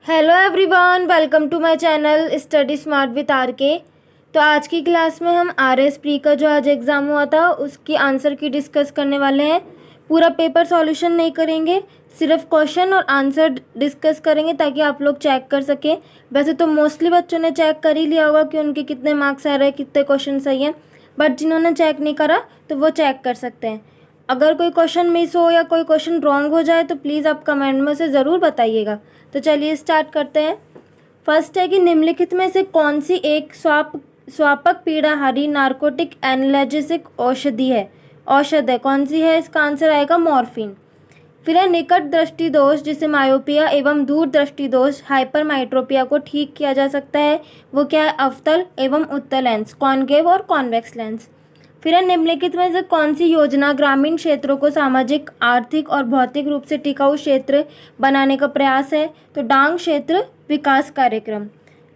Hello everyone, welcome to my channel study smart with R K. तो आज की class में हम RS प्री का जो आज एग्ज़ाम हुआ था उसकी आंसर की डिस्कस करने वाले हैं। पूरा पेपर सॉल्यूशन नहीं करेंगे, सिर्फ क्वेश्चन और आंसर डिस्कस करेंगे ताकि आप लोग चेक कर सकें। वैसे तो मोस्टली बच्चों ने चेक कर ही लिया होगा कि उनके कितने मार्क्स आ रहे हैं, कितने क्वेश्चन सही हैं, बट जिन्होंने चेक नहीं करा तो वो चेक कर सकते हैं। अगर कोई क्वेश्चन मिस हो या कोई क्वेश्चन रॉन्ग हो जाए तो प्लीज़ आप कमेंट में से ज़रूर बताइएगा। तो चलिए स्टार्ट करते हैं। फर्स्ट है कि निम्नलिखित में से कौन सी एक स्वापक पीड़ाहारी नार्कोटिक एनाल्जेसिक औषध है, कौन सी है? इसका आंसर आएगा मॉर्फिन। फिर है निकट दृष्टि दोष जिसे मायोपिया एवं दूर दृष्टि दोष हाइपरमाइट्रोपिया को ठीक किया जा सकता है, वो क्या है? अवतल एवं उत्तल लेंस, कॉनकेव और कॉन्वेक्स लेंस। फिर है निम्नलिखित में से कौन सी योजना ग्रामीण क्षेत्रों को सामाजिक, आर्थिक और भौतिक रूप से टिकाऊ क्षेत्र बनाने का प्रयास है? तो डांग क्षेत्र विकास कार्यक्रम।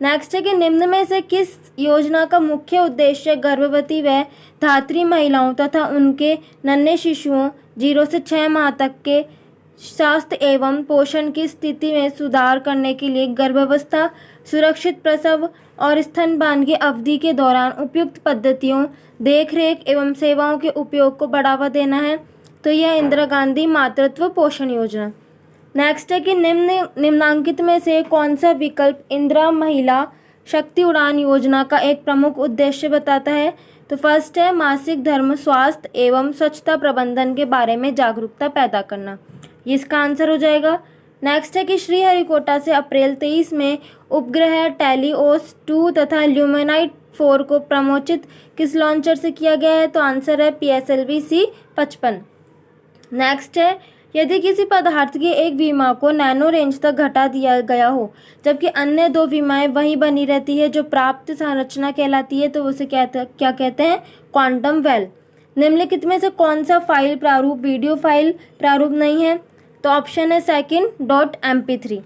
नेक्स्ट है कि निम्न में से किस योजना का मुख्य उद्देश्य गर्भवती व धात्री महिलाओं तथा उनके नन्हे शिशुओं 0 से 6 माह तक के स्वास्थ्य एवं पोषण की स्थिति में सुधार करने के लिए गर्भावस्था, सुरक्षित प्रसव और स्तनपान की अवधि के दौरान उपयुक्त पद्धतियों, देखरेख एवं सेवाओं के उपयोग को बढ़ावा देना है? तो यह इंदिरा गांधी मातृत्व पोषण योजना। नेक्स्ट है कि निम्नांकित में से कौन सा विकल्प इंदिरा महिला शक्ति उड़ान योजना का एक प्रमुख उद्देश्य बताता है? तो फर्स्ट है मासिक धर्म, स्वास्थ्य एवं स्वच्छता प्रबंधन के बारे में जागरूकता पैदा करना, ये इसका आंसर हो जाएगा। नेक्स्ट है कि श्रीहरिकोटा से अप्रैल 23 में उपग्रह टेलीओस 2 तथा ल्यूमेनाइट 4 को प्रमोचित किस लॉन्चर से किया गया है? तो आंसर है PSLV C-55। नेक्स्ट है यदि किसी पदार्थ की एक विमा को नैनो रेंज तक घटा दिया गया हो जबकि अन्य 2 विमाएं वहीं बनी रहती है जो प्राप्त संरचना कहलाती है, तो उसे क्या कहते हैं? Quantum well. निम्नलिखित में से कौन सा फाइल प्रारूप वीडियो फाइल प्रारूप नहीं है? तो ऑप्शन है सेकंड .mp3।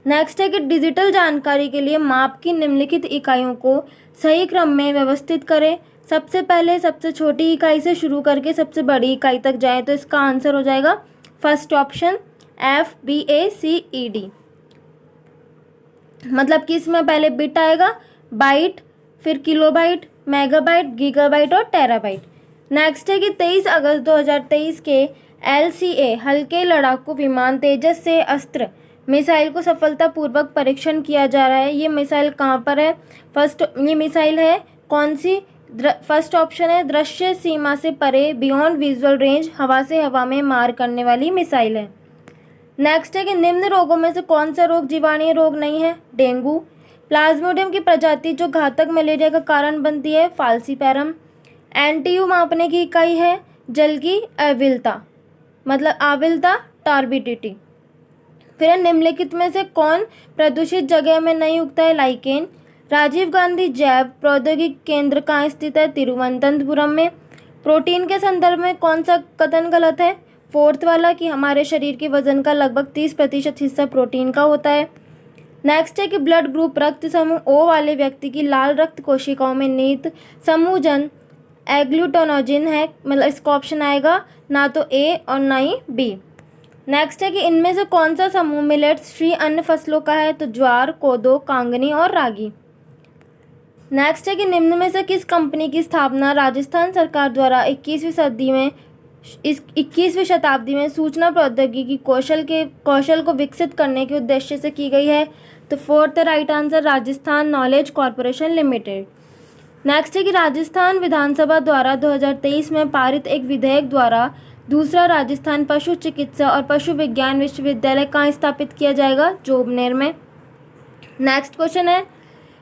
नेक्स्ट है कि डिजिटल जानकारी के लिए माप की निम्नलिखित इकाइयों को सही क्रम में व्यवस्थित करें। सबसे पहले सबसे छोटी इकाई से शुरू करके सबसे बड़ी इकाई तक जाएं, तो इसका आंसर हो जाएगा फर्स्ट ऑप्शन FBACED। मतलब कि इसमें पहले बिट आएगा, बाइट, फिर किलोबाइट, मेगाबाइट, गीगाबाइट और टेराबाइट। नेक्स्ट है कि 23 अगस्त 2023 के LCA हल्के लड़ाकू विमान तेजस से अस्त्र मिसाइल को सफलतापूर्वक परीक्षण किया जा रहा है। ये मिसाइल कहाँ पर है? ये मिसाइल है कौन सी? फर्स्ट ऑप्शन है दृश्य सीमा से परे, बियॉन्ड विजुअल रेंज, हवा से हवा में मार करने वाली मिसाइल है। नेक्स्ट है कि निम्न रोगों में से कौन सा रोग जीवाणुीय रोग नहीं है? डेंगू। प्लाज्मोडियम की प्रजाति जो घातक मलेरिया का कारण बनती है? फाल्सीपैरम। NTU मापने की इकाई है जल की अविलता, मतलब आविलता टार्बिडिटी। फिर निम्नलिखित में से कौन प्रदूषित जगह में नहीं उगता है? लाइकेन। राजीव गांधी जैव प्रौद्योगिकी केंद्र कहाँ स्थित है? तिरुवनंतपुरम में। प्रोटीन के संदर्भ में कौन सा कथन गलत है? फोर्थ वाला कि हमारे शरीर के वजन का लगभग 30% हिस्सा प्रोटीन का होता है। नेक्स्ट है कि ब्लड ग्रुप रक्त समूह O वाले व्यक्ति की लाल रक्त कोशिकाओं में निहित समूहजन एग्लूटानोजिन है, मतलब इसका ऑप्शन आएगा ना तो A और ना ही B। नेक्स्ट है कि इनमें से कौन सा समूह मिलेट्स श्री अन्न फसलों का है? तो ज्वार, कोदो, कांगनी और रागी। नेक्स्ट है कि निम्न में से किस कंपनी की स्थापना राजस्थान सरकार द्वारा 21वीं शताब्दी में सूचना प्रौद्योगिकी कौशल को विकसित करने के उद्देश्य से की गई है? तो fourth right answer Rajasthan knowledge corporation limited. Next है कि राजस्थान विधानसभा द्वारा 2023 में पारित एक विधेयक द्वारा दूसरा राजस्थान पशु चिकित्सा और पशु विज्ञान विश्वविद्यालय कहाँ स्थापित किया जाएगा? जोबनेर में। नेक्स्ट क्वेश्चन है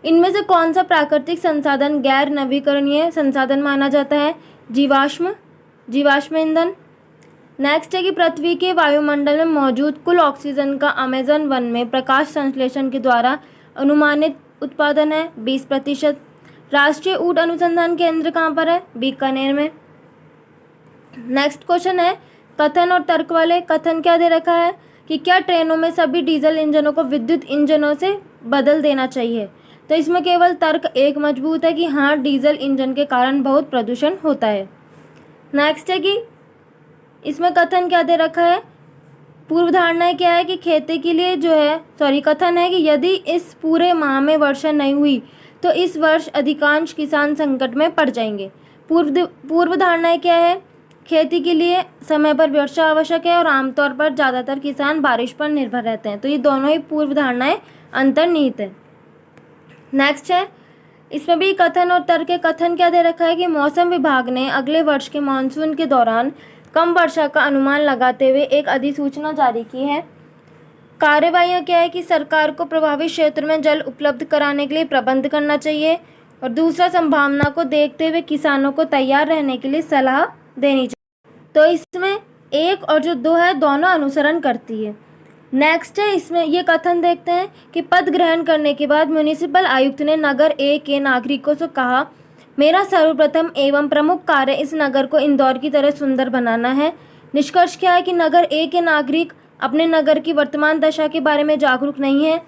इनमें से कौन सा प्राकृतिक संसाधन गैर नवीकरणीय संसाधन माना जाता है? जीवाश्म ईंधन। नेक्स्ट है कि पृथ्वी के वायुमंडल में मौजूद कुल ऑक्सीजन का अमेजन वन में प्रकाश संश्लेषण के द्वारा अनुमानित उत्पादन है 20%। राष्ट्रीय ऊँट अनुसंधान केंद्र कहाँ पर है? बीकानेर में। नेक्स्ट क्वेश्चन है कथन और तर्क वाले। कथन क्या दे रखा है कि क्या ट्रेनों में सभी डीजल इंजनों को विद्युत इंजनों से बदल देना चाहिए? तो इसमें केवल तर्क एक मजबूत है कि हाँ, डीजल इंजन के कारण बहुत प्रदूषण होता है। नेक्स्ट है कि इसमें कथन क्या दे रखा है? पूर्व धारणा क्या है कि खेती के लिए जो है कथन है कि यदि इस पूरे माह में वर्षा नहीं हुई तो इस वर्ष अधिकांश किसान संकट में पड़ जाएंगे। पूर्व धारणाएं क्या है? खेती के लिए समय पर वर्षा आवश्यक है और आमतौर पर ज़्यादातर किसान बारिश पर निर्भर रहते हैं। तो ये दोनों ही पूर्व धारणाएं अंतर्निहित है। नेक्स्ट है, इसमें भी कथन और तर्क। कथन क्या दे रखा है कि मौसम विभाग ने अगले वर्ष के मानसून के दौरान कम वर्षा का अनुमान लगाते हुए एक अधिसूचना जारी की है। कार्यवाहियाँ क्या है कि सरकार को प्रभावित क्षेत्र में जल उपलब्ध कराने के लिए प्रबंध करना चाहिए और दूसरा, संभावना को देखते हुए किसानों को तैयार रहने के लिए सलाह देनी चाहिए। तो इसमें 1 और जो 2 है दोनों अनुसरण करती है। नेक्स्ट है, इसमें ये कथन देखते हैं कि पद ग्रहण करने के बाद म्युनिसिपल आयुक्त ने नगर ए के नागरिकों से कहा, मेरा सर्वप्रथम एवं प्रमुख कार्य इस नगर को इंदौर की तरह सुंदर बनाना है। निष्कर्ष क्या है कि नगर ए के नागरिक अपने नगर की वर्तमान दशा के बारे में जागरूक नहीं है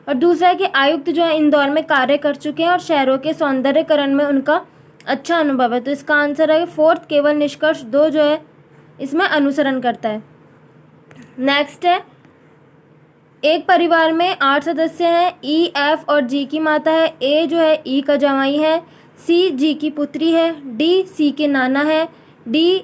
और दूसरा है कि आयुक्त जो है इंदौर में कार्य कर चुके हैं और शहरों के सौंदर्यकरण में उनका अच्छा अनुभव है। तो इसका आंसर है 4th, केवल निष्कर्ष 2 जो है इसमें अनुसरण करता है। नेक्स्ट है, एक परिवार में 8 सदस्य हैं। ई, एफ और जी की माता है। ए जो है ई का जवाई है। सी जी की पुत्री है। डी सी के नाना है। डी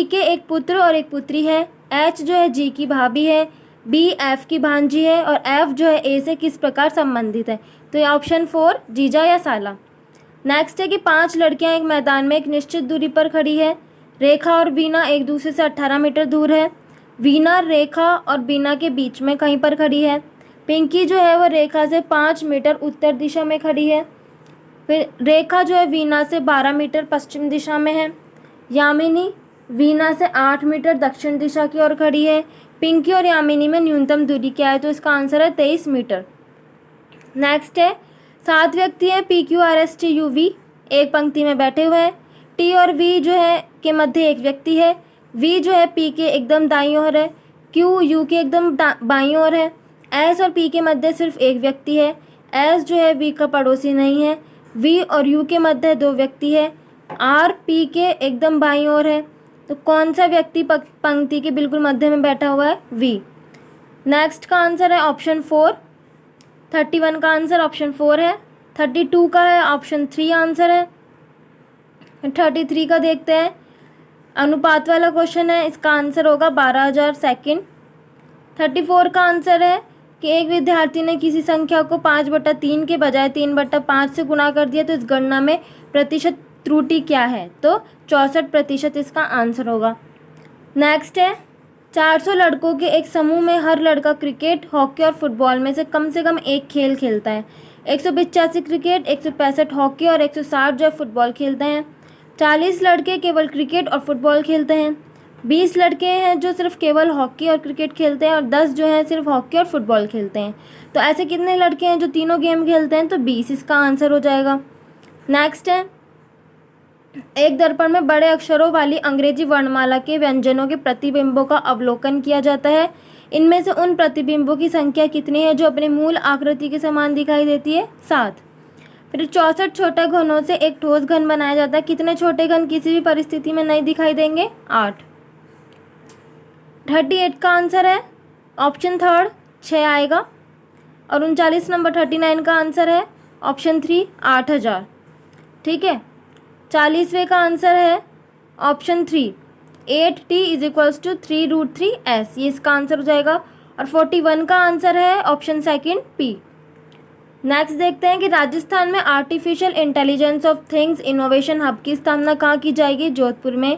के एक पुत्र और एक पुत्री है। एच जो है जी की भाभी है। बी एफ की भांजी है और एफ जो है ए से किस प्रकार संबंधित है? तो ये ऑप्शन 4, जीजा या साला। नेक्स्ट है कि 5 लड़कियां एक मैदान में एक निश्चित दूरी पर खड़ी है। रेखा और बीना एक दूसरे से 18 मीटर दूर है। वीना रेखा और बीना के बीच में कहीं पर खड़ी है। पिंकी जो है वह रेखा से 5 मीटर उत्तर दिशा में खड़ी है। फिर रेखा जो है वीना से 12 मीटर पश्चिम दिशा में है। यामिनी वीना से 8 मीटर दक्षिण दिशा की ओर खड़ी है। पिंकी और यामिनी में न्यूनतम दूरी क्या है? तो इसका आंसर है 23 मीटर। नेक्स्ट है, 7 व्यक्ति हैं P Q R S T U V एक पंक्ति में बैठे हुए हैं। टी और वी जो है के मध्य एक व्यक्ति है। वी जो है पी के एकदम दाईं ओर है। क्यू यू के एकदम बाईं ओर है। एस और पी के मध्य सिर्फ एक व्यक्ति है। एस जो है वी का पड़ोसी नहीं है। वी और यू के मध्य 2 व्यक्ति है। आर पी के एकदम बाईं ओर है। तो कौन सा व्यक्ति पंक्ति के बिल्कुल मध्य में बैठा हुआ है? वी। नेक्स्ट का आंसर है ऑप्शन 4। 31 का आंसर ऑप्शन 4 है। 32 का है ऑप्शन 3 आंसर है। 33 का देखते हैं, अनुपात वाला क्वेश्चन है, इसका आंसर होगा 12,000 सेकेंड। 34 का आंसर है कि एक विद्यार्थी ने किसी संख्या को 5/3 के बजाय 3/5 से गुणा कर दिया, तो इस गणना में प्रतिशत त्रुटि क्या है? तो 64% इसका आंसर होगा। नेक्स्ट है, 400 लड़कों के एक समूह में हर लड़का क्रिकेट, हॉकी और फुटबॉल में से कम एक खेल खेलता है। 185 क्रिकेट, 165 हॉकी और 160 जो फुटबॉल खेलते हैं। 40 लड़के केवल क्रिकेट और फुटबॉल खेलते हैं। 20 लड़के हैं जो सिर्फ केवल हॉकी और क्रिकेट खेलते हैं और 10 जो हैं सिर्फ हॉकी और फुटबॉल खेलते हैं। तो ऐसे कितने लड़के हैं जो तीनों गेम खेलते हैं? तो 20 इसका आंसर हो जाएगा। नेक्स्ट है, एक दर्पण में बड़े अक्षरों वाली अंग्रेजी वर्णमाला के व्यंजनों के प्रतिबिंबों का अवलोकन किया जाता है। इनमें से उन प्रतिबिंबों की संख्या कितनी है जो अपने मूल आकृति के समान दिखाई देती है? 7। फिर 64 छोटे घनों से एक ठोस घन बनाया जाता है। कितने छोटे घन किसी भी परिस्थिति में नहीं दिखाई देंगे? 8। 38 का आंसर है ऑप्शन 3 6 आएगा और 39 नंबर 39 का आंसर है ऑप्शन 3 8000। ठीक है। 40वें का आंसर है ऑप्शन 3 8t = 3√3s, ये इसका आंसर हो जाएगा। और 41 का आंसर है ऑप्शन सेकंड पी। नेक्स्ट देखते हैं कि राजस्थान में artificial intelligence of things innovation hub की स्थापना कहाँ की जाएगी? जोधपुर में।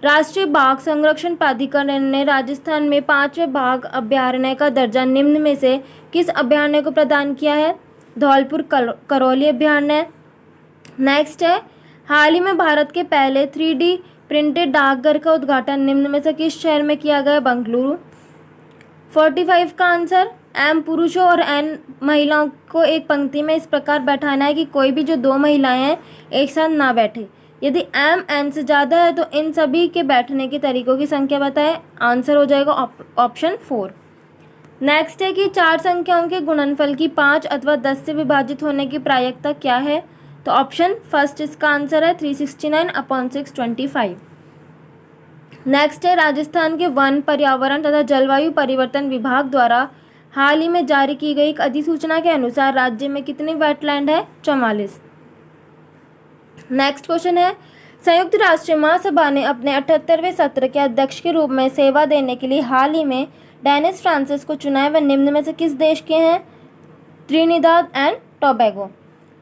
राष्ट्रीय बाघ संरक्षण प्राधिकरण ने राजस्थान में 5वें बाघ अभयारण्य का दर्जा निम्न में से किस अभयारण्य को प्रदान किया है? धौलपुर करौली अभयारण्य। नेक्स्ट है, हाल ही में भारत के पहले 3D प्रिंटेड डाकघर का उद्घाटन निम्न में से किस शहर में किया गया? बेंगलुरु। 45 का आंसर, एम पुरुषों और एन महिलाओं को एक पंक्ति में इस प्रकार बैठाना है कि कोई भी जो 2 महिलाएं हैं एक साथ ना बैठे। यदि एम एन से ज़्यादा है तो इन सभी के बैठने के तरीकों की संख्या बताएं। आंसर हो जाएगा ऑप्शन 4। नेक्स्ट है कि 4 संख्याओं के गुणनफल की 5 अथवा 10 से विभाजित होने की प्रायिकता क्या है? तो ऑप्शन फर्स्ट इसका आंसर है 369/625। नेक्स्ट है राजस्थान के वन, पर्यावरण तथा जलवायु परिवर्तन विभाग द्वारा हाल ही में जारी की गई एक अधिसूचना के अनुसार राज्य में कितनी वेटलैंड है? 44। नेक्स्ट क्वेश्चन है संयुक्त राष्ट्र महासभा ने अपने 78वें सत्र के अध्यक्ष के रूप में सेवा देने के लिए हाल ही में डेनिस फ्रांसिस को चुना है। वह निम्न में से किस देश के हैं? Trinidad and Tobago.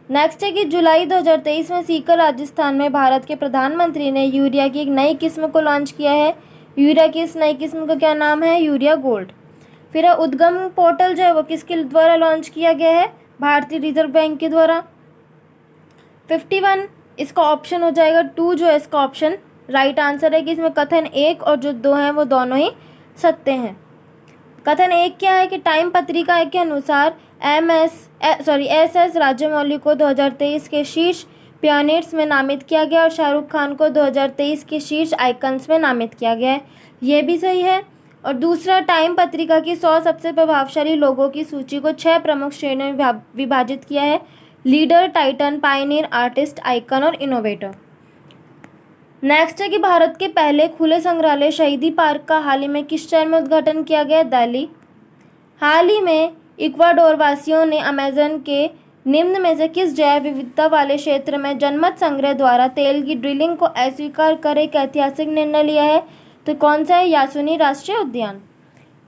नेक्स्ट है कि जुलाई 2023 में सीकर राजस्थान में भारत के प्रधानमंत्री ने यूरिया की एक नई किस्म को लॉन्च किया है। यूरिया की इस नई किस्म का क्या नाम है? Urea gold. फिर उद्गम पोर्टल जो है वो किसके द्वारा लॉन्च किया गया है? भारतीय रिजर्व बैंक के द्वारा। 51 इसका ऑप्शन हो जाएगा 2 जो है इसका ऑप्शन राइट आंसर है कि इसमें कथन 1 और जो 2 हैं वो दोनों ही सत्य हैं। कथन 1 क्या है कि टाइम पत्रिका के अनुसार एस राजमौली को 2023 के शीर्ष पियोनियर्स में नामित किया गया और शाहरुख खान को 2023 के शीर्ष आइकन्स में नामित किया गया है। ये भी सही है। और दूसरा, टाइम पत्रिका की 100 सबसे प्रभावशाली लोगों की सूची को 6 प्रमुख श्रेणियों में विभाजित किया है। Leader, Titan, Pioneer, artist, icon और इनोवेटर। नेक्स्ट है कि भारत के पहले खुले संग्रहालय शहीदी पार्क का हाल ही में किस शहर में उद्घाटन किया गया? दिल्ली। हाल ही में इक्वाडोर वासियों ने अमेज़न के निम्न में से किस जैव विविधता वाले क्षेत्र में जनमत संग्रह द्वारा तेल की ड्रिलिंग को अस्वीकार कर एक ऐतिहासिक निर्णय लिया है? तो कौन सा है? यासुनी राष्ट्रीय उद्यान।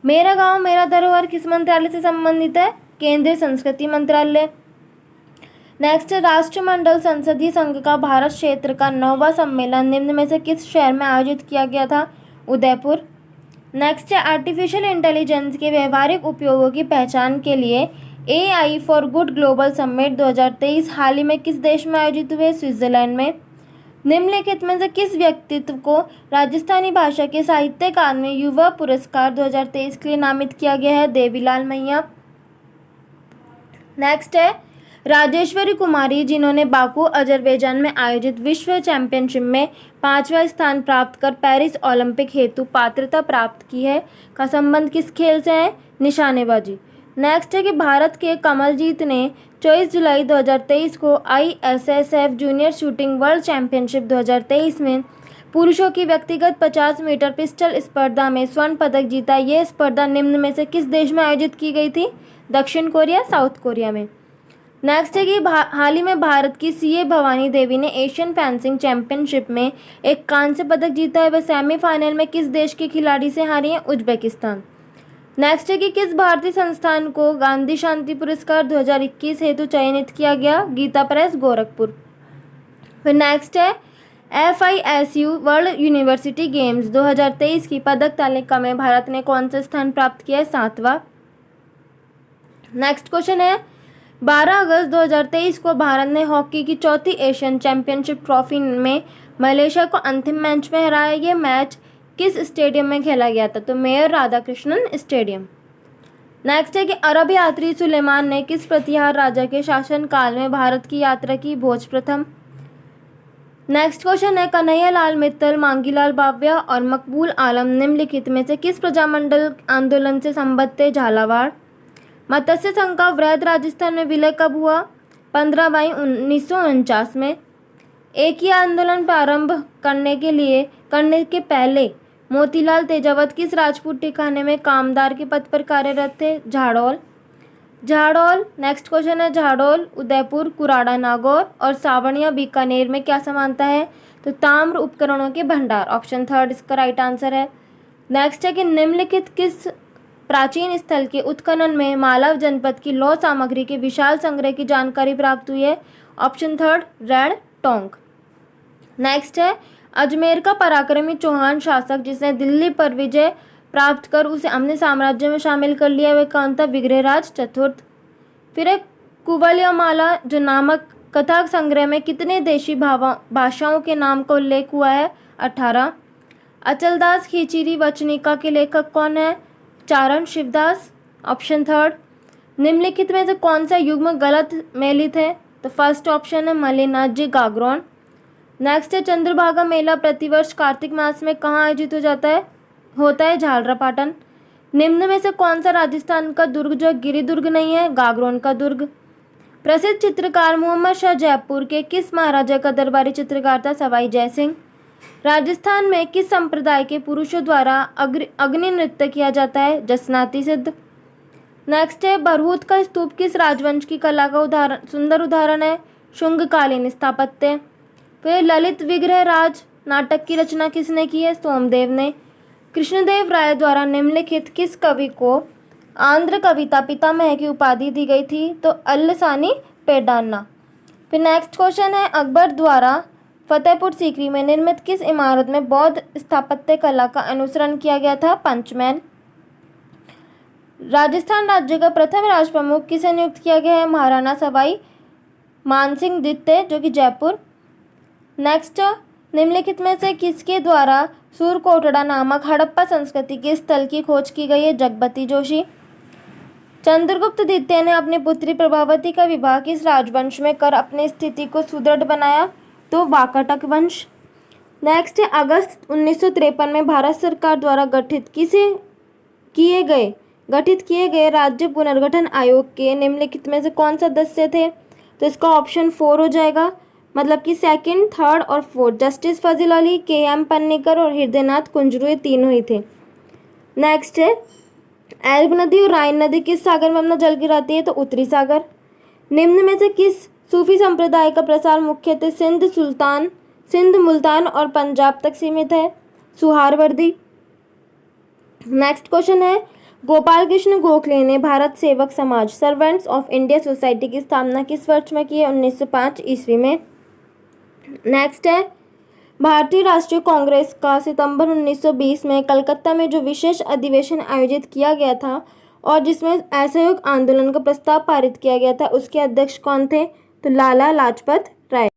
मेरा गांव मेरा धरोहर किस मंत्रालय से संबंधित है? केंद्रीय संस्कृति मंत्रालय। नेक्स्ट है राष्ट्रमंडल संसदीय संघ का भारत क्षेत्र का 9वां सम्मेलन निम्न में से किस शहर में आयोजित किया गया था? उदयपुर। नेक्स्ट है आर्टिफिशियल इंटेलिजेंस के व्यवहारिक उपयोगों की पहचान के लिए AI for good global summit 2023 हाल ही में किस देश में आयोजित हुए? स्विट्जरलैंड में। निम्नलिखित में से किस व्यक्तित्व को राजस्थानी भाषा के साहित्यकार में युवा पुरस्कार 2023 के लिए नामित किया गया है? देवीलाल मैया। नेक्स्ट है राजेश्वरी कुमारी जिन्होंने बाकू अजरबैजान में आयोजित विश्व चैंपियनशिप में 5वां स्थान प्राप्त कर पेरिस ओलंपिक हेतु पात्रता प्राप्त की है, का संबंध किस खेल से है? निशानेबाजी। नेक्स्ट है कि भारत के कमलजीत ने 24 जुलाई 2023 को ISSF junior shooting world championship 2023 में पुरुषों की व्यक्तिगत 50 मीटर पिस्टल स्पर्धा में स्वर्ण पदक जीता। ये स्पर्धा निम्न में से किस देश में आयोजित की गई थी? दक्षिण कोरिया, साउथ कोरिया में। नेक्स्ट है कि हाल ही में भारत की CA भवानी देवी ने एशियन फेंसिंग चैंपियनशिप में एक कांस्य पदक जीता है। वह सेमीफाइनल में किस देश के खिलाड़ी से हारी है? उज्बेकिस्तान। नेक्स्ट है कि किस भारतीय संस्थान को गांधी शांति पुरस्कार 2021 हेतु चयनित किया गया? गीता प्रेस, गोरखपुर। फिर नेक्स्ट है FISU वर्ल्ड यूनिवर्सिटी गेम्स 2023 की पदक तालिका में भारत ने कौन सा स्थान प्राप्त किया है? 7वां। नेक्स्ट क्वेश्चन है 12 अगस्त 2023 को भारत ने हॉकी की 4थी एशियन चैंपियनशिप ट्रॉफी में मलेशिया को अंतिम मैच में हराया। ये मैच किस स्टेडियम में खेला गया था? तो मेयर राधाकृष्णन स्टेडियम। नेक्स्ट है कि अरब यात्री सुलेमान ने किस प्रतिहार राजा के शासनकाल में भारत की यात्रा की? भोज प्रथम। नेक्स्ट क्वेश्चन है कन्हैयालाल मित्तल, मांगीलाल बावरिया और मकबूल आलम निम्नलिखित में से किस प्रजामंडल आंदोलन से संबद्ध थे? झालावाड़। मत्स्य संघ का वृहद राजस्थान में विलय कब हुआ? 15 मई 1949 में। एक ही आंदोलन प्रारंभ करने के पहले मोतीलाल तेजावत किस राजपूत ठिकाने में कामदार के पद पर कार्यरत थे? झाड़ोल। नेक्स्ट क्वेश्चन है झाड़ोल, उदयपुर, कुराड़ा नागौर और सावनिया बीकानेर में क्या समानता है? तो ताम्र उपकरणों के भंडार। ऑप्शन 3 इसका राइट आंसर है। नेक्स्ट है कि निम्नलिखित किस प्राचीन स्थल के उत्खनन में मालव जनपद की लौह सामग्री के विशाल संग्रह की जानकारी प्राप्त हुई है? Option 3 red Tonk. नेक्स्ट है अजमेर का पराक्रमी चौहान शासक जिसने दिल्ली पर विजय प्राप्त कर उसे अपने साम्राज्य में शामिल कर लिया, वह कौन था? विग्रहराज चतुर्थ। फिर एक कुवलयमाला जो नामक कथा संग्रह में कितने देशी भाषाओं के नाम का उल्लेख हुआ है? 18। अचलदास खींचीरी वचनिका के लेखक कौन है? चारण शिवदास। ऑप्शन 3। निम्नलिखित में से कौन सा युग्म गलत मेलित है? तो फर्स्ट ऑप्शन है मल्लिनाथ जी गागरोन। नेक्स्ट है चंद्रभागा मेला प्रतिवर्ष कार्तिक मास में कहाँ आयोजित होता है? झालरापाटन। निम्न में से कौन सा राजस्थान का दुर्ग जो गिरिदुर्ग नहीं है? गागरोन का दुर्ग। प्रसिद्ध चित्रकार मोहम्मद शाह जयपुर के किस महाराजा का दरबारी चित्रकार था? सवाई जयसिंह। राजस्थान में किस संप्रदाय के पुरुषों द्वारा अग्नि नृत्य किया जाता है? जसनाती सिद्ध। नेक्स्ट है, बरहूत का स्तूप किस राजवंश की कला का सुंदर उदाहरण है? शुंगकालीन स्थापत्य। फिर ललित विग्रह राज नाटक की रचना किसने की है? सोमदेव ने। कृष्णदेव राय द्वारा निम्नलिखित किस कवि को आंध्र कविता पितामह की उपाधि दी गई थी? तो अल्लसानी पेड्डाना। फिर नेक्स्ट क्वेश्चन है, अकबर द्वारा फतेहपुर सीकरी में निर्मित किस इमारत में बौद्ध स्थापत्य कला का अनुसरण किया गया था? पंचमहल। राजस्थान राज्य का प्रथम राष्ट्र प्रमुख किसे नियुक्त किया गया है? महाराणा सवाई मानसिंह द्वितीय, जो कि जयपुर। नेक्स्ट, निम्नलिखित में से किसके द्वारा सूरकोटड़ा नामक हड़प्पा संस्कृति के स्थल की खोज की गई है? जगपति जोशी। चंद्रगुप्त द्वितीय ने अपनी पुत्री प्रभावती का विवाह किस राजवंश में कर अपनी स्थिति को सुदृढ़ बनाया? तो वाकाटक वंश। नेक्स्ट है, अगस्त 1953 में भारत सरकार द्वारा गठित किए गए राज्य पुनर्गठन आयोग के निम्नलिखित में से कौन सदस्य थे? तो इसका ऑप्शन 4 हो जाएगा, मतलब कि सेकंड, थर्ड और fourth. Justice Fazl Ali, K M. Panikkar और हृदयनाथ कुंजरू, ये तीनों ही थे। नेक्स्ट है, एल्ब नदी और राइन नदी किस सागर में अपना जल गिराती है? तो उत्तरी सागर। निम्न में से किस सूफी संप्रदाय का प्रसार मुख्यतः सिंध, मुल्तान और पंजाब तक सीमित है? सुहारवर्दी। नेक्स्ट क्वेश्चन है, गोपाल कृष्ण गोखले ने भारत सेवक समाज सर्वेंट्स ऑफ इंडिया सोसाइटी की स्थापना किस वर्ष में की है? 1905 ईस्वी में। नेक्स्ट है, भारतीय राष्ट्रीय कांग्रेस का सितंबर 1920 में कलकत्ता में जो विशेष अधिवेशन आयोजित किया गया था और जिसमें असहयोग आंदोलन का प्रस्ताव पारित किया गया था, उसके अध्यक्ष कौन थे? तो लाला लाजपत राय।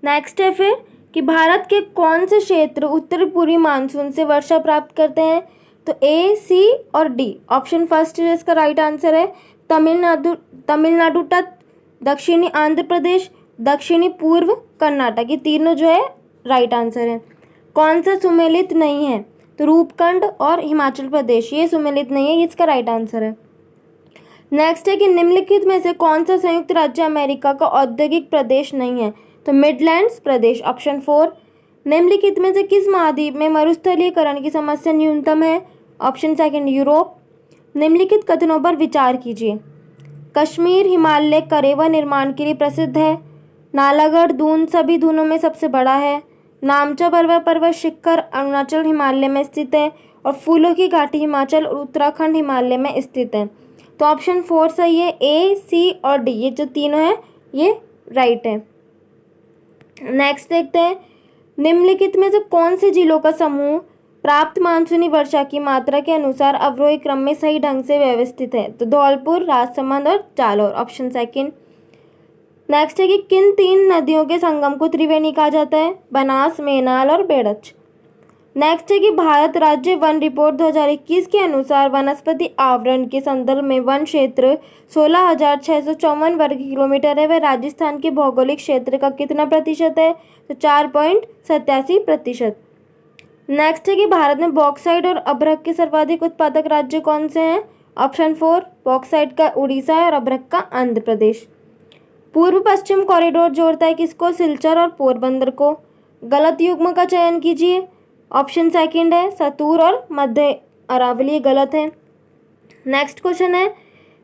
नेक्स्ट है फिर कि भारत के कौन से क्षेत्र उत्तर पूर्वी मानसून से वर्षा प्राप्त करते हैं? तो ए, सी और डी। ऑप्शन फर्स्ट है इसका राइट आंसर है। तमिलनाडु तट, दक्षिणी आंध्र प्रदेश, दक्षिणी पूर्व कर्नाटक, ये तीनों जो है राइट आंसर है। कौन सा सुमेलित नहीं है? तो रूपकुंड और हिमाचल प्रदेश, ये सुमेलित नहीं है, ये इसका राइट आंसर है। नेक्स्ट है कि निम्नलिखित में से कौन सा संयुक्त राज्य अमेरिका का औद्योगिक प्रदेश नहीं है? तो मिडलैंड्स प्रदेश, ऑप्शन 4। निम्नलिखित में से किस महाद्वीप में मरुस्थलीकरण की समस्या न्यूनतम है? Option second, Europe. निम्नलिखित कथनों पर विचार कीजिए। कश्मीर हिमालय करेवा निर्माण के लिए प्रसिद्ध है। नालागढ़ दून सभी दूनों में सबसे बड़ा है। नामचा पर्वत शिखर अरुणाचल हिमालय में स्थित है और फूलों की घाटी हिमाचल और उत्तराखंड हिमालय में स्थित है। तो ऑप्शन 4 सही है। ए, सी और डी, ये जो तीनों हैं ये राइट है। नेक्स्ट देखते हैं, निम्नलिखित में से कौन से जिलों का समूह प्राप्त मानसूनी वर्षा की मात्रा के अनुसार अवरोही क्रम में सही ढंग से व्यवस्थित है? तो धौलपुर, राजसमंद और जालौर, ऑप्शन सेकंड। नेक्स्ट है कि किन 3 नदियों के संगम को त्रिवेणी कहा जाता है? बनास, मेनाल और बेड़च। नेक्स्ट है कि भारत राज्य वन रिपोर्ट 2021 के अनुसार वनस्पति आवरण के संदर्भ में वन क्षेत्र 16,654 वर्ग किलोमीटर है। वह राजस्थान के भौगोलिक क्षेत्र का कितना प्रतिशत है? तो 4.87%। नेक्स्ट है कि भारत में बॉक्साइट और अभ्रक के सर्वाधिक उत्पादक राज्य कौन से हैं? ऑप्शन 4, बॉक्साइट का उड़ीसा है और अभ्रक का आंध्र प्रदेश। पूर्व पश्चिम कॉरिडोर जोड़ता है किसको? सिलचर और पोरबंदर को। गलत युग्म का चयन कीजिए। ऑप्शन सेकंड है सतूर और मध्य अरावली, गलत है। नेक्स्ट क्वेश्चन है,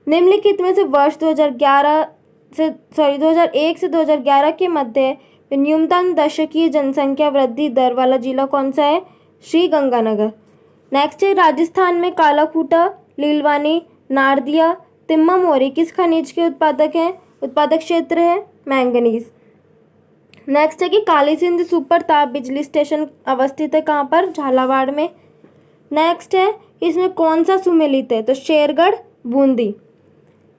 निम्नलिखित में से वर्ष 2001 से 2011 के मध्य न्यूनतम दशकीय जनसंख्या वृद्धि दर वाला जिला कौन सा है? श्री गंगानगर। नेक्स्ट है, राजस्थान में कालाखूटा, लीलवानी, नारदिया, तिम्मा मोरी किस खनिज के उत्पादक क्षेत्र है? मैंगनीज। नेक्स्ट है कि काली सिंध सुपर ताप बिजली स्टेशन अवस्थित है कहाँ पर? झालावाड़ में। नेक्स्ट है, इसमें कौन सा सुमेलित है? तो शेरगढ़, बूंदी।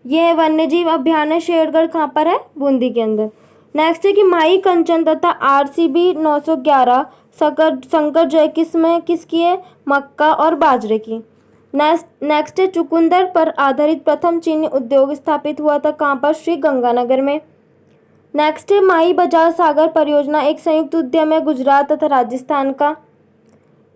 यह वन्यजीव अभ्यारण्य शेरगढ़ कहाँ पर है? बूंदी के अंदर। नेक्स्ट है कि माई कंचन तथा RCB 911 संकर जय किसकी है? मक्का और बाजरे की। नेक्स्ट है, चुकंदर पर आधारित प्रथम चीनी उद्योग स्थापित हुआ था कहाँ पर? श्री गंगानगर में। नेक्स्ट है, माई बजाज सागर परियोजना एक संयुक्त उद्यम है गुजरात तथा राजस्थान का।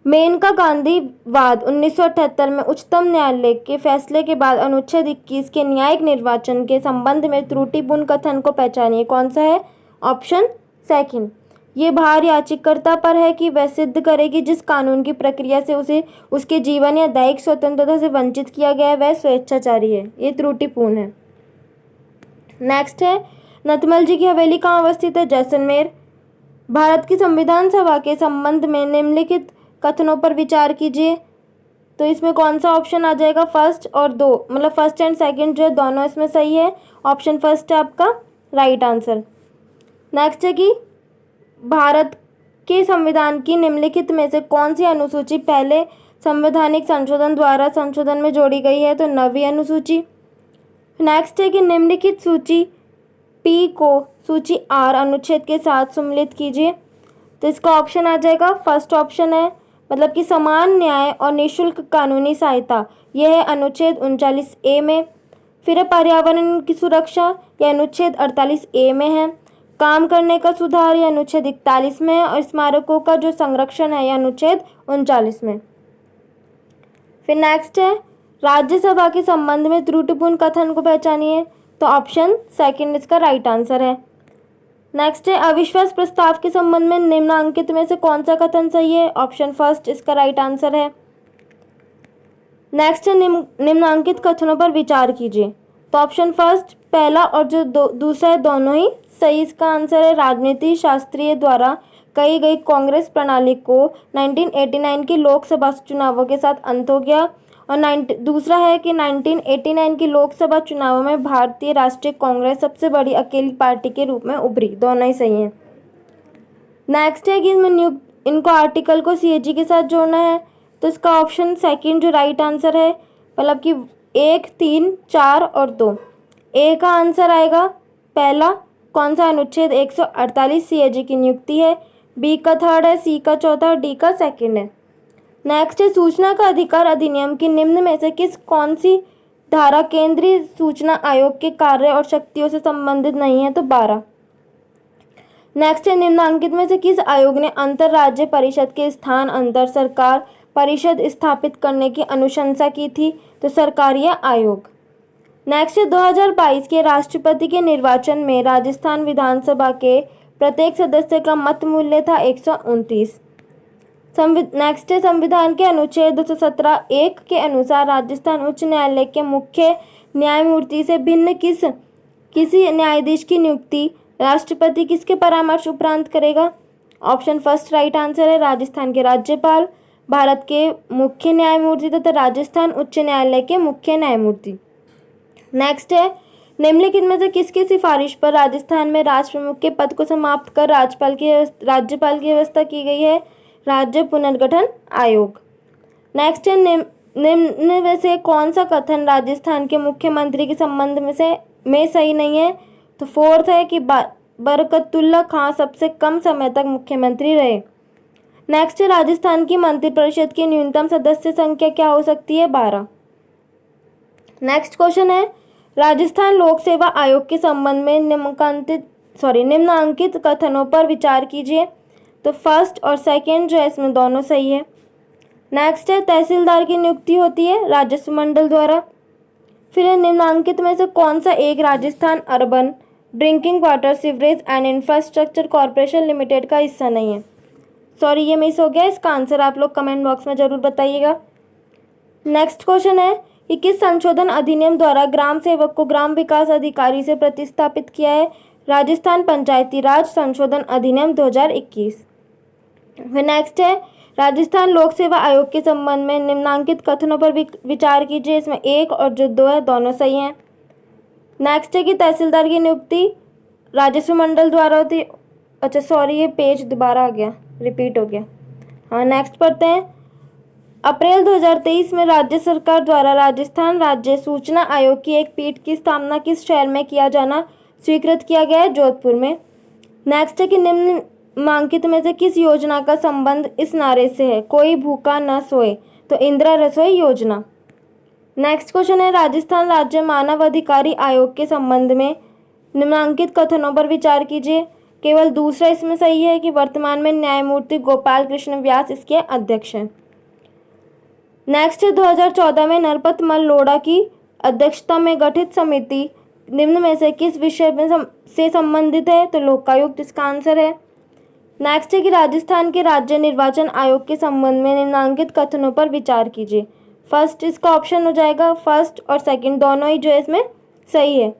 मेनका गांधी वाद 1978 में उच्चतम न्यायालय के फैसले के बाद अनुच्छेद 21 के न्यायिक निर्वाचन के संबंध में त्रुटिपूर्ण कथन को पहचानिए, कौन सा है? Option second. ये भार याचिकाकर्ता पर है कि वह सिद्ध करे कि जिस कानून की प्रक्रिया से उसे उसके जीवन या दैहिक स्वतंत्रता से वंचित किया गया है वह स्वेच्छाचारी है। ये त्रुटिपूर्ण है। नेक्स्ट है, नथमल जी की हवेली कहाँ अवस्थित है? जैसलमेर। भारत की संविधान सभा के संबंध में निम्नलिखित कथनों पर विचार कीजिए। तो इसमें कौन सा ऑप्शन आ जाएगा? फर्स्ट और दो, मतलब फर्स्ट एंड सेकंड जो है दोनों इसमें सही है। ऑप्शन फर्स्ट है आपका राइट आंसर। नेक्स्ट है कि भारत के संविधान की निम्नलिखित में से कौन सी अनुसूची पहले संवैधानिक संशोधन द्वारा संशोधन में जोड़ी गई है? तो 9वीं अनुसूची। नेक्स्ट है कि निम्नलिखित सूची पी को सूची आर अनुच्छेद के साथ सम्मिलित कीजिए। तो इसका ऑप्शन आ जाएगा फर्स्ट ऑप्शन है, मतलब कि समान न्याय और निःशुल्क कानूनी सहायता, यह है अनुच्छेद 39A में। फिर है पर्यावरण की सुरक्षा, यह अनुच्छेद 48A में है। काम करने का सुधार, यह अनुच्छेद 41 में है। और स्मारकों का जो संरक्षण है, यह अनुच्छेद 39 में। फिर नेक्स्ट है, राज्यसभा के संबंध में त्रुटिपूर्ण कथन को पहचानिए। तो ऑप्शन सेकंड इसका राइट आंसर है। नेक्स्ट है, अविश्वास प्रस्ताव के संबंध में निम्नांकित में से कौन सा कथन सही है? ऑप्शन फर्स्ट इसका राइट आंसर है। नेक्स्ट है, निम्नांकित कथनों पर विचार कीजिए। तो ऑप्शन फर्स्ट पहला और जो दूसरा है दोनों ही सही इसका आंसर है। राजनीति शास्त्रीय द्वारा कही गई कांग्रेस प्रणाली को 1989 के लोकसभा चुनावों के साथ अंत हो गया। और दूसरा है कि 1989 के लोकसभा चुनावों में भारतीय राष्ट्रीय कांग्रेस सबसे बड़ी अकेली पार्टी के रूप में उभरी। दोनों ही सही हैं। नेक्स्ट है कि इसमें इनको आर्टिकल को सीएजी के साथ जोड़ना है। तो इसका ऑप्शन सेकंड जो राइट आंसर है, मतलब कि 1, 3, 4 और 2। ए का आंसर आएगा पहला, कौन सा? अनुच्छेद 148 सीएजी की नियुक्ति है। बी का थर्ड है, सी का चौथा और डी का सेकंड है। नेक्स्ट है, सूचना का अधिकार अधिनियम की निम्न में से कौन सी धारा केंद्रीय सूचना आयोग के कार्य और शक्तियों से संबंधित नहीं है? तो 12। नेक्स्ट है, निम्नांकित में से किस आयोग ने अंतरराज्य परिषद के स्थान अंतर सरकार परिषद स्थापित करने की अनुशंसा की थी? तो सरकारीय आयोग। नेक्स्ट है, 2022 के राष्ट्रपति के निर्वाचन में राजस्थान विधानसभा के प्रत्येक सदस्य का मत मूल्य था 129। नेक्स्ट है, संविधान के अनुच्छेद 217(1) के अनुसार राजस्थान उच्च न्यायालय के मुख्य न्यायमूर्ति से भिन्न किसी न्यायाधीश की नियुक्ति राष्ट्रपति किसके परामर्श उपरांत करेगा? ऑप्शन फर्स्ट राइट आंसर है, राजस्थान के राज्यपाल, भारत के मुख्य न्यायमूर्ति तथा राजस्थान उच्च न्यायालय के मुख्य न्यायमूर्ति। नेक्स्ट है, निम्नलिखित में से किसकी सिफारिश पर राजस्थान में राष्ट्र प्रमुख के पद को समाप्त कर राज्यपाल की व्यवस्था की गई है? राज्य पुनर्गठन आयोग। नेक्स्ट है, निम्न में से कौन सा कथन राजस्थान के मुख्यमंत्री के संबंध में सही नहीं है? तो फोर्थ है कि बरकतुल्ला खां सबसे कम समय तक मुख्यमंत्री रहे। नेक्स्ट है, राजस्थान की मंत्रिपरिषद की न्यूनतम सदस्य संख्या क्या हो सकती है? 12। नेक्स्ट क्वेश्चन है, राजस्थान लोक सेवा आयोग के संबंध में निम्नांकित कथनों पर विचार कीजिए। तो फर्स्ट और सेकंड जो है इसमें दोनों सही है। नेक्स्ट है, तहसीलदार की नियुक्ति होती है राजस्व मंडल द्वारा। फिर निम्नांकित में से कौन सा एक Rajasthan urban drinking water sewerage and infrastructure corporation limited का हिस्सा नहीं है? सॉरी, ये मिस हो गया। इसका आंसर आप लोग कमेंट बॉक्स में जरूर बताइएगा। नेक्स्ट क्वेश्चन है कि किस संशोधन अधिनियम द्वारा ग्राम सेवक को ग्राम विकास अधिकारी से प्रतिस्थापित किया है? राजस्थान पंचायती राज संशोधन अधिनियम 2021। फिर नेक्स्ट है, राजस्थान लोक सेवा आयोग के संबंध में निम्नांकित कथनों पर विचार कीजिए। इसमें 1 और जो 2 है दोनों सही हैं। नेक्स्ट है कि तहसीलदार की नियुक्ति राजस्व मंडल द्वारा होती। अच्छा सॉरी, ये पेज दोबारा आ गया, रिपीट हो गया। हाँ, नेक्स्ट पढ़ते हैं। अप्रैल 2023 में राज्य सरकार द्वारा राजस्थान राज्य सूचना आयोग की एक पीठ की स्थापना किस शहर में किया जाना स्वीकृत किया गया है? जोधपुर में। नेक्स्ट है कि निम्नांकित में से किस योजना का संबंध इस नारे से है? कोई भूखा न सोए। तो इंदिरा रसोई योजना। नेक्स्ट क्वेश्चन है, राजस्थान राज्य मानव अधिकारी आयोग के संबंध में निम्नांकित कथनों पर विचार कीजिए। केवल दूसरा इसमें सही है कि वर्तमान में न्यायमूर्ति गोपाल कृष्ण व्यास इसके अध्यक्ष हैं। नेक्स्ट है, 2014 में नरपत मल लोढ़ा की अध्यक्षता में गठित समिति निम्न में से किस विषय में से संबंधित है? तो लोकायुक्त इसका आंसर है। नेक्स्ट है कि राजस्थान के राज्य निर्वाचन आयोग के संबंध में निम्नलिखित कथनों पर विचार कीजिए। फर्स्ट इसका ऑप्शन हो जाएगा, फर्स्ट और सेकंड दोनों ही जो है इसमें सही है।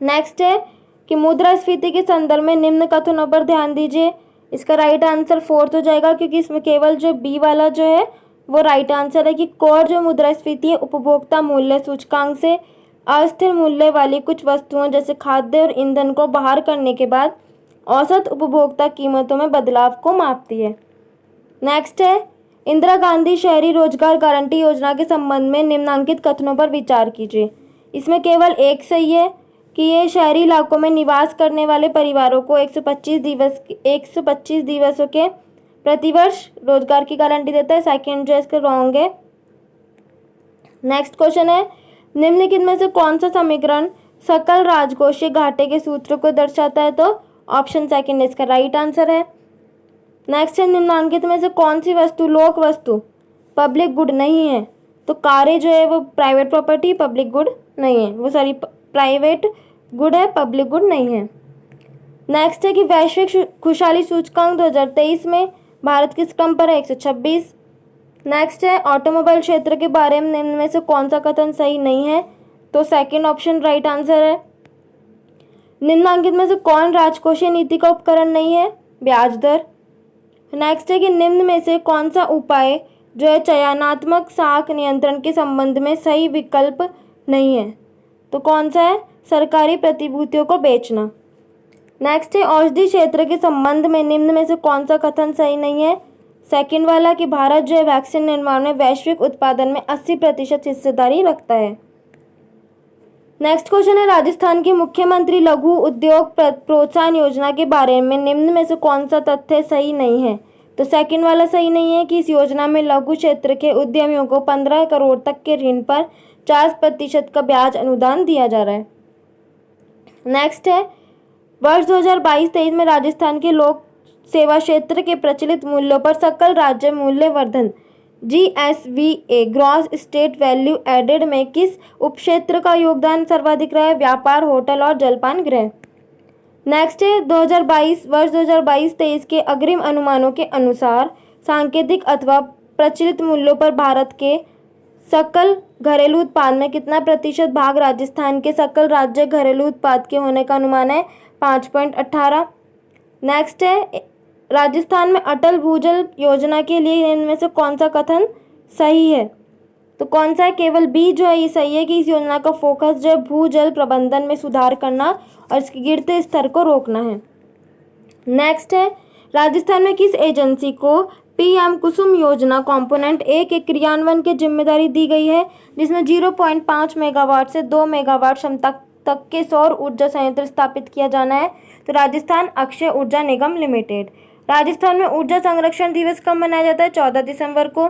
नेक्स्ट है कि मुद्रास्फीति के संदर्भ में निम्न कथनों पर ध्यान दीजिए। इसका राइट आंसर फोर्थ हो जाएगा, क्योंकि इसमें केवल जो बी वाला जो है वो राइट आंसर है कि कोर जो मुद्रास्फीति है उपभोक्ता मूल्य सूचकांक से अस्थिर मूल्य वाली कुछ वस्तुओं जैसे खाद्य और ईंधन को बाहर करने के बाद औसत उपभोक्ता कीमतों में बदलाव को मापती है। नेक्स्ट है इंदिरा गांधी शहरी रोजगार गारंटी योजना के संबंध में निम्नलिखित कथनों पर विचार कीजिए। इसमें केवल एक सही है कि ये शहरी इलाकों में निवास करने वाले परिवारों को 125 दिवसों के प्रतिवर्ष रोजगार की गारंटी देता है। सेकंड जो है इसका रॉन्ग है। नेक्स्ट क्वेश्चन है निम्नलिखित में से कौन सा समीकरण सकल राजकोषीय घाटे के सूत्र को दर्शाता है, तो ऑप्शन सेकंड इसका राइट आंसर है। नेक्स्ट है निम्नलिखित में से कौन सी वस्तु लोक वस्तु पब्लिक गुड नहीं है, तो कारें जो है वो प्राइवेट प्रॉपर्टी पब्लिक गुड नहीं है, वो सॉरी प्राइवेट गुड है पब्लिक गुड नहीं है। नेक्स्ट है कि वैश्विक खुशहाली सूचकांक 2023 में भारत किस क्रम पर है, 126। नेक्स्ट है ऑटोमोबाइल क्षेत्र के बारे में निम्न में से कौन सा कथन सही नहीं है, तो सेकंड ऑप्शन राइट आंसर है। निम्नलिखित में से कौन राजकोषीय नीति का उपकरण नहीं है, ब्याज दर। नेक्स्ट है कि निम्न में से कौन सा उपाय जो है चयनात्मक साख नियंत्रण के संबंध में सही विकल्प नहीं है, तो कौन सा है, सरकारी प्रतिभूतियों को बेचना। नेक्स्ट है औषधि क्षेत्र के संबंध में निम्न में से कौन सा कथन सही नहीं है, सेकंड वाला कि भारत जो है वैक्सीन निर्माण में वैश्विक उत्पादन में 80% हिस्सेदारी रखता है। नेक्स्ट क्वेश्चन है राजस्थान की मुख्यमंत्री लघु उद्योग प्रोत्साहन योजना के बारे में निम्न में से कौन सा तथ्य सही नहीं है, तो सेकंड वाला सही नहीं है कि इस योजना में लघु क्षेत्र के उद्यमियों को 15 करोड़ तक के ऋण पर 50% का ब्याज अनुदान दिया जा रहा है। नेक्स्ट है वर्ष 2022-23 में राजस्थान के लोक सेवा क्षेत्र के प्रचलित मूल्यों पर सकल राज्य मूल्य वर्धन GSVA gross state value added में किस उपक्षेत्र का योगदान सर्वाधिक रहा है, व्यापार होटल और जलपान गृह। नेक्स्ट है वर्ष 2022-23 के अग्रिम अनुमानों के अनुसार सांकेतिक अथवा प्रचलित मूल्यों पर भारत के सकल घरेलू उत्पाद में कितना प्रतिशत भाग राजस्थान के सकल राज्य घरेलू उत्पाद के होने का अनुमान है, 5.18। नेक्स्ट है राजस्थान में अटल भूजल योजना के लिए इनमें से कौन सा कथन सही है, तो कौन सा है, केवल बी जो है ये सही है कि इस योजना का फोकस जो है भूजल प्रबंधन में सुधार करना और इसके गिरते स्तर को रोकना है। नेक्स्ट है राजस्थान में किस एजेंसी को PM कुसुम योजना कंपोनेंट ए के क्रियान्वयन की जिम्मेदारी दी गई है, जिसमें 0.5 मेगावाट से 2 मेगावाट क्षमता तक के सौर ऊर्जा संयंत्र स्थापित किया जाना है, तो राजस्थान अक्षय ऊर्जा निगम लिमिटेड। राजस्थान में ऊर्जा संरक्षण दिवस कब मनाया जाता है, 14 दिसंबर को।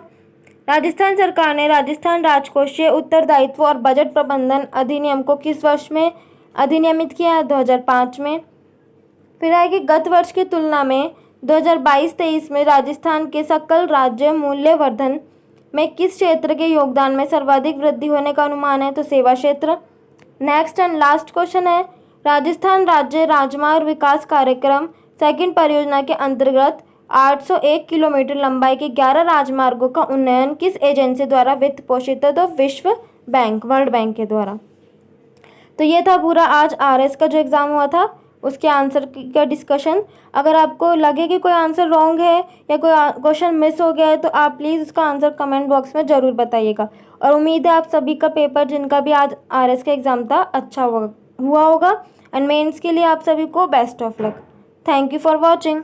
राजस्थान सरकार ने राजस्थान राजकोषीय उत्तरदायित्व और बजट प्रबंधन अधिनियम को किस वर्ष में अधिनियमित किया है, 2005 में। फिर है कि गत वर्ष की तुलना में 2022-23 में राजस्थान के सकल राज्य मूल्य वर्धन में किस क्षेत्र के योगदान में सर्वाधिक वृद्धि होने का अनुमान है, तो सेवा क्षेत्र। नेक्स्ट एंड लास्ट क्वेश्चन है राजस्थान राज्य राजमार्ग विकास कार्यक्रम सेकंड परियोजना के अंतर्गत 801 किलोमीटर लंबाई के 11 राजमार्गों का उन्नयन किस एजेंसी द्वारा वित्त पोषित है, तो विश्व बैंक वर्ल्ड बैंक के द्वारा। तो ये था पूरा आज RS का जो एग्ज़ाम हुआ था उसके आंसर का डिस्कशन। अगर आपको लगे कि कोई आंसर रॉन्ग है या कोई क्वेश्चन मिस हो गया है तो आप प्लीज़ उसका आंसर कमेंट बॉक्स में ज़रूर बताइएगा। और उम्मीद है आप सभी का पेपर जिनका भी आज RS का एग्ज़ाम था अच्छा हुआ होगा। एंड मेंस के लिए आप सभी को best of luck. Thank you for watching.